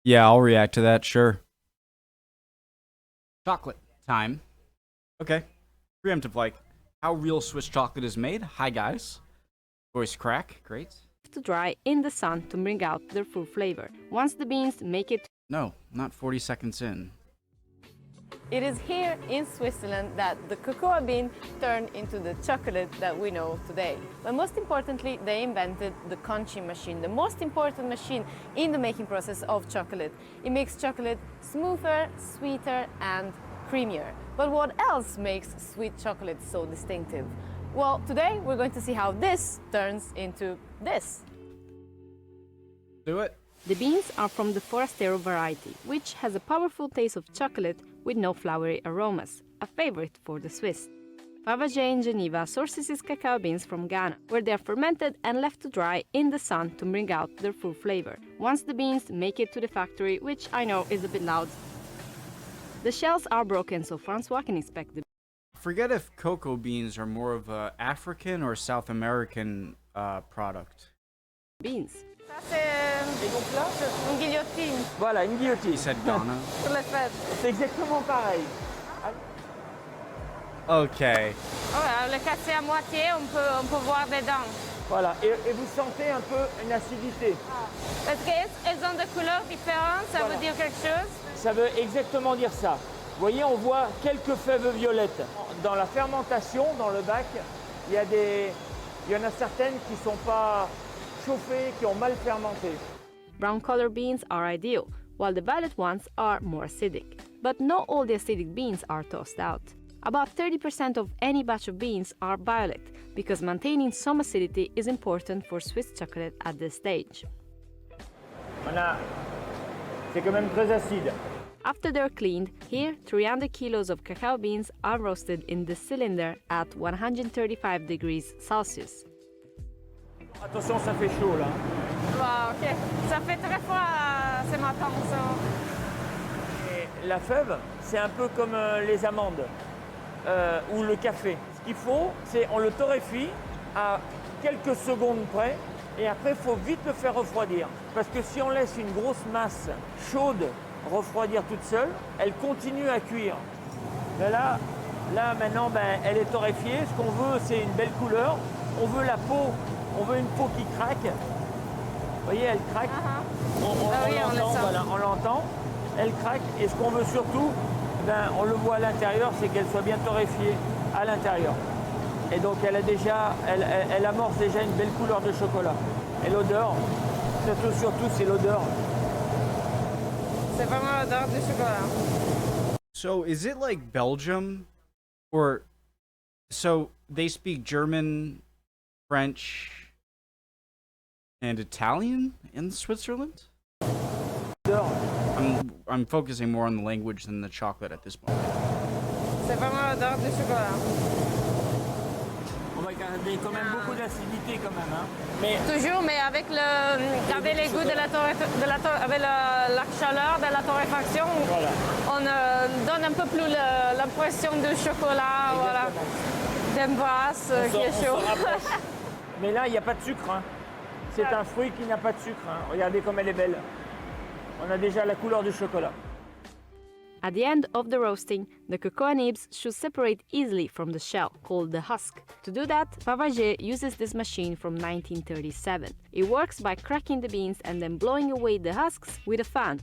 Yeah, I'll react to that, sure. Chocolate time. Okay. Preemptive like. How real Swiss chocolate is made. Hi guys. Voice crack. Great. To dry in the sun to bring out their full flavor. Once the beans make it. No, not 40 seconds in. It is here in Switzerland that the cocoa bean turned into the chocolate that we know today. But most importantly, they invented the conching machine, the most important machine in the making process of chocolate. It makes chocolate smoother, sweeter, and creamier. But what else makes sweet chocolate so distinctive? Well, today we're going to see how this turns into this. Do it. The beans are from the Forastero variety, which has a powerful taste of chocolate with no flowery aromas, a favorite for the Swiss. Fabergé in Geneva sources its cacao beans from Ghana, where they are fermented and left to dry in the sun to bring out their full flavor. Once the beans make it to the factory, which I know is a bit loud, the shells are broken so Francois can inspect the Forget if cocoa beans are more of a African or South American product. beans. Ça, c'est une guillotine Voilà, une He guillotine. said Ghana. pour les fêtes. C'est exactement pareil. Okay. Voilà, le casser à moitié, on peut voir dedans. Voilà, et vous sentez un peu une acidité. Parce qu'elles ont des couleurs différentes, ça veut dire quelque chose? Ça veut exactement dire ça. Vous voyez, on voit quelques fèves violettes. Dans la fermentation, dans le bac, il y en a certaines qui ne sont pas chauffées, qui ont mal fermenté. Brown colored beans are ideal, while the violet ones are more acidic. But not all the acidic beans are tossed out. About 30% of any batch of beans are violet, because maintaining some acidity is important for Swiss chocolate at this stage. C'est quand même très acide. After they're cleaned, here 300 kilos of cacao beans are roasted in the cylinder at 135 degrees Celsius. Attention, ça fait chaud là. Wow, ok. Ça fait très froid, c'est matin, ça. Et la fève, c'est un peu comme les amandes ou le café. Ce qu'il faut, c'est on le torréfie à quelques secondes près et après il faut vite le faire refroidir. Parce que si on laisse une grosse masse chaude refroidir toute seule, elle continue à cuire. Mais là maintenant, elle est torréfiée. Ce qu'on veut, c'est une belle couleur. On veut la peau, on veut une peau qui craque. Vous voyez, elle craque. On l'entend, voilà, on l'entend. Elle craque. Et ce qu'on veut surtout, on le voit à l'intérieur, c'est qu'elle soit bien torréfiée à l'intérieur. Et donc elle amorce déjà une belle couleur de chocolat. Et l'odeur, surtout, c'est l'odeur. C'est vraiment l'odeur du chocolat. So is it like Belgium? Or so they speak German, French, and Italian in Switzerland? I'm focusing more on the language than the chocolate at this point. C'est vraiment l'odeur du chocolat. On va garder quand même beaucoup d'acidité quand même. Hein. Mais Toujours, mais avec garder les goûts avec la chaleur de la torréfaction, voilà. on donne un peu plus l'impression de chocolat, voilà, d'un vase qui est chaud. Mais là, il n'y a pas de sucre. Hein. C'est un fruit qui n'a pas de sucre. Hein. Regardez comme elle est belle. On a déjà la couleur du chocolat. At the end of the roasting, the cocoa nibs should separate easily from the shell, called the husk. To do that, Fabergé uses this machine from 1937. It works by cracking the beans and then blowing away the husks with a fan.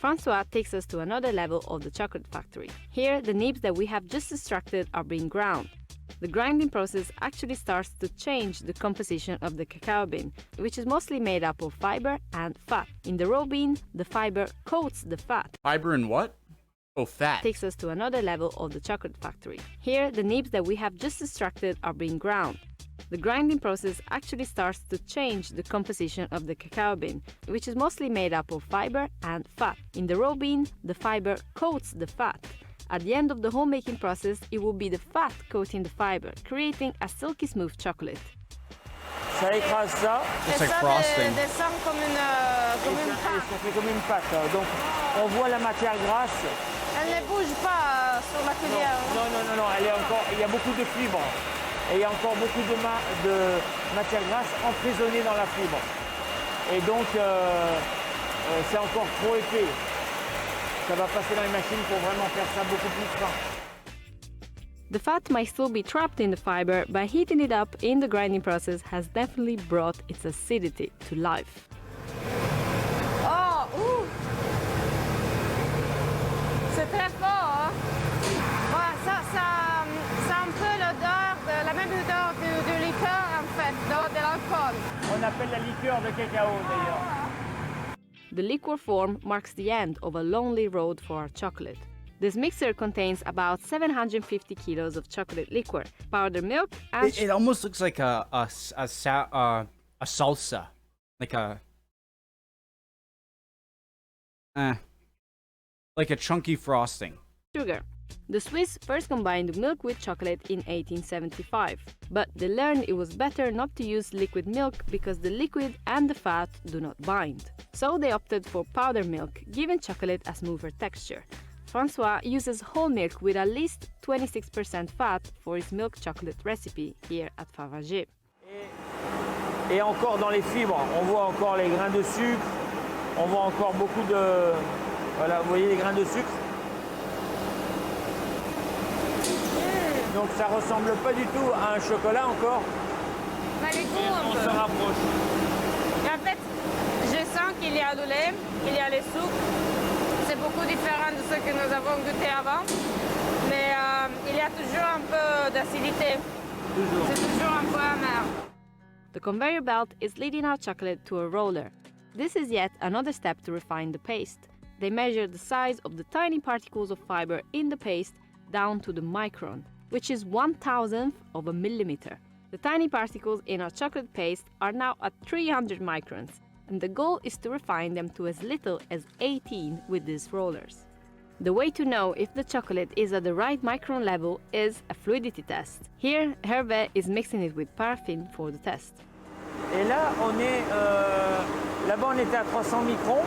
Francois takes us to another level of the chocolate factory. Here, the nibs that we have just extracted are being ground. The grinding process actually starts to change the composition of the cacao bean, which is mostly made up of fiber and fat. In the raw bean, the fiber coats the fat. Fiber and what? Oh, fat. Takes us to another level of the chocolate factory. Here, the nibs that we have just extracted are being ground. The grinding process actually starts to change the composition of the cacao bean, which is mostly made up of fiber and fat. In the raw bean, the fiber coats the fat. At the end of the whole making process, it will be the fat coating the fiber, creating a silky smooth chocolate. Ça écrase ça. It's like frosting. Descend comme une pâte. Ça fait comme une pâte. Donc on voit la matière grasse. Elle ne bouge pas sur la cuillère. Non. Il y a beaucoup de fibres. Et il y a encore beaucoup de matière grasse emprisonnée dans la fibre. Et donc c'est encore trop épais. Ça va passer dans les machines pour vraiment faire ça beaucoup plus fin. The fat might still be trapped in the fiber, but heating it up in the grinding process has definitely brought its acidity to life. Oh, ouh! C'est très fort, hein? Ouais, ça a un peu l'odeur, la même odeur du liqueur en fait, de l'alcool. On appelle la liqueur de cacao d'ailleurs. The liquor form marks the end of a lonely road for our chocolate. This mixer contains about 750 kilos of chocolate liquor, powdered milk, and It almost looks like a salsa, like like a chunky frosting. sugar. The Swiss first combined milk with chocolate in 1875, but they learned it was better not to use liquid milk because the liquid and the fat do not bind. So they opted for powdered milk, giving chocolate a smoother texture. François uses whole milk with at least 26% fat for his milk chocolate recipe here at Fabergé. Et encore dans les fibres, on voit encore les grains de sucre, on voit encore beaucoup de... Voilà, vous voyez les grains de sucre. Donc ça ressemble pas du tout à un chocolat encore. Ça les goût un On peu. se rapproche. Et en fait, je sens qu'il y a du lait, qu'il y a le sucre. C'est beaucoup différent de ce que nous avons goûté avant. Mais il y a toujours un peu d'acidité. C'est toujours un peu amer. The conveyor belt is leading our chocolate to a roller. This is yet another step to refine the paste. They measure the size of the tiny particles of fiber in the paste down to the micron, which is 1,000th of a millimeter. The tiny particles in our chocolate paste are now at 300 microns, and the goal is to refine them to as little as 18 with these rollers. The way to know if the chocolate is at the right micron level is a fluidity test. Here, Hervé is mixing it with paraffin for the test. Et là, on est... Là-bas, on était à 300 microns.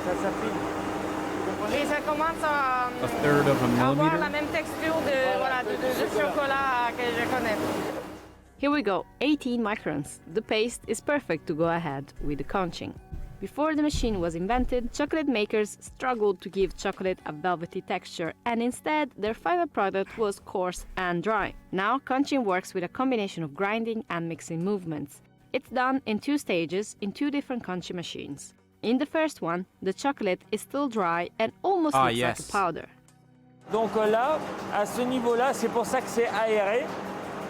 Ça s'affine. Et ça commence à A third of a avoir millimeter. la même texture de chocolat que je connais. Here we go, 18 microns. The paste is perfect to go ahead with the conching. Before the machine was invented, chocolate makers struggled to give chocolate a velvety texture, and instead their final product was coarse and dry. Now conching works with a combination of grinding and mixing movements. It's done in 2 stages in 2 different conching machines. In the first one, the chocolate is still dry and almost looks like a powder. Donc là, à ce niveau-là, c'est pour ça que c'est aéré.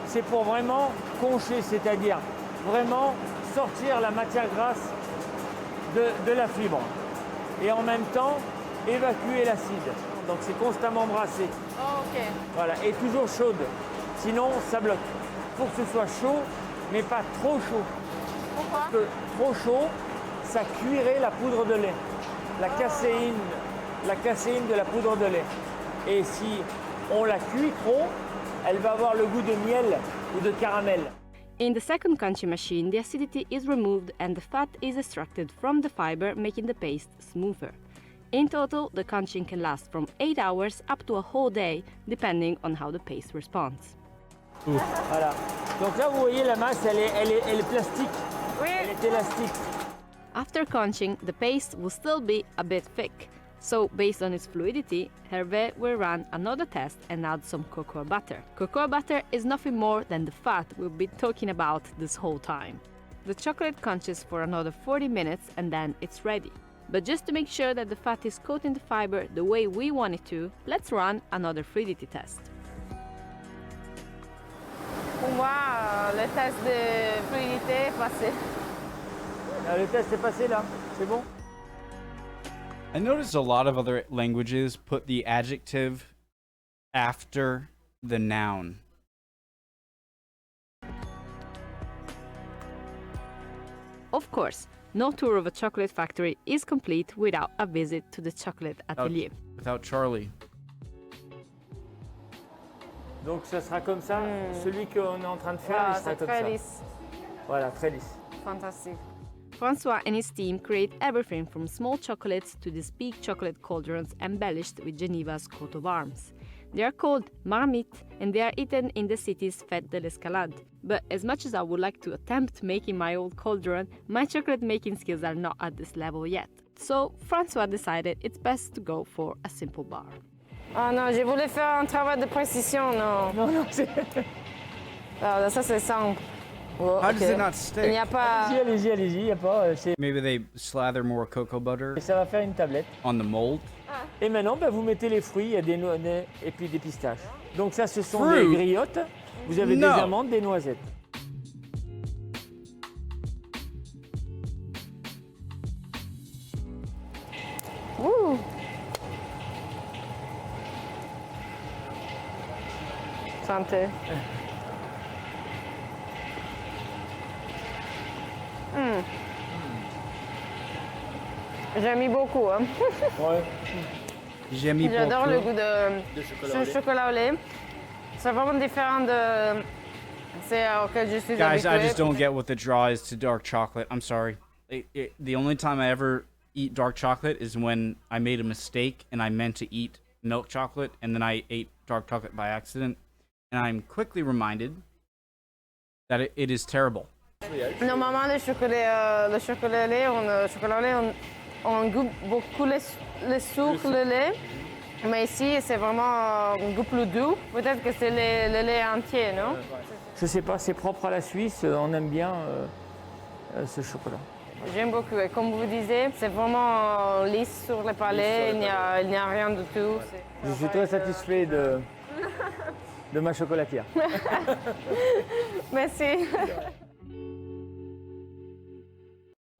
C'est pour vraiment concher, c'est-à-dire vraiment sortir la matière grasse de la fibre. Et en même temps, évacuer l'acide. Donc c'est constamment brassé. Oh, ok. Voilà, et toujours chaude. Sinon, ça bloque. Il faut que ce soit chaud, mais pas trop chaud. Pourquoi? Parce que trop chaud, ça cuirait la poudre de lait. La caséine de la poudre de lait. Et si on la cuit trop, elle va avoir le goût de miel ou de caramel. In the second conching machine, the acidity is removed and the fat is extracted from the fiber, making the paste smoother. In total, the conching can last from 8 hours up to a whole day, depending on how the paste responds. Voilà. Donc là, vous voyez, la masse, elle est plastique. Oui. Elle est élastique. After conching, the paste will still be a bit thick. So, based on its fluidity, Hervé will run another test and add some cocoa butter. Cocoa butter is nothing more than the fat we've been talking about this whole time. The chocolate conches for another 40 minutes and then it's ready. But just to make sure that the fat is coating the fiber the way we want it to, let's run another fluidity test. Wow, le test de fluidité est passé. Le test est passé là, c'est bon? I noticed a lot of other languages put the adjective after the noun. Of course, no tour of a chocolate factory is complete without a visit to the chocolate atelier. Without Charlie. Donc ça sera comme ça. Celui qu'on est en train de faire, Ah, il sera c'est comme très ça. lisse. Voilà, très lisse. Fantastique. François and his team create everything from small chocolates to these big chocolate cauldrons embellished with Geneva's coat of arms. They are called marmites and they are eaten in the city's Fête de l'Escalade. But as much as I would like to attempt making my own cauldron, my chocolate making skills are not at this level yet. So François decided it's best to go for a simple bar. Oh non, j'ai voulu faire un travail de précision, non. Non, c'est... Alors, ça c'est simple. Oh, How ok. does it not Il stick? n'y a pas... Allez-y, y a pas... Maybe they slather more cocoa butter Et ça va faire une tablette. on the mold. Et maintenant, vous mettez les fruits, il y a des noix et puis des pistaches. Donc ça, ce sont Fruit? des griottes. Vous avez No. des amandes, des noisettes. Ouh. Santé. J'ai mis beaucoup. Hein. Ouais. J'ai mis J'adore le beaucoup. goût de chocolat au lait. C'est vraiment différent de c'est auquel je suis Guys, I habituée. just don't get what the draw is to dark chocolate. I'm sorry. The only time I ever eat dark chocolate is when I made a mistake and I meant to eat milk chocolate and then I ate dark chocolate by accident. And I'm quickly reminded that it is terrible. Normalement, le chocolat au lait, on goûte beaucoup le sucre, le lait. Mais ici, c'est vraiment un goût plus doux. Peut-être que c'est le lait entier, non? Je sais pas, c'est propre à la Suisse, on aime bien ce chocolat. J'aime beaucoup. Et comme vous disiez, c'est vraiment lisse sur le palais, il n'y a rien du tout. Je suis très satisfait de ma chocolatière. Merci.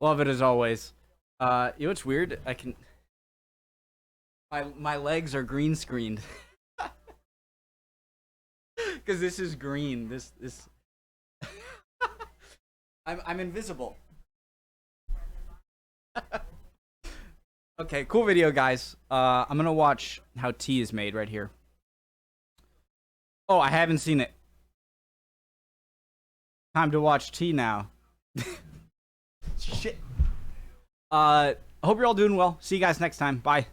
Love it as always. You know what's weird? I can. My legs are green screened. Because this is green. This. I'm invisible. Okay, cool video, guys. I'm gonna watch how tea is made right here. Oh, I haven't seen it. Time to watch tea now. Shit. Hope you're all doing well. See you guys next time. Bye.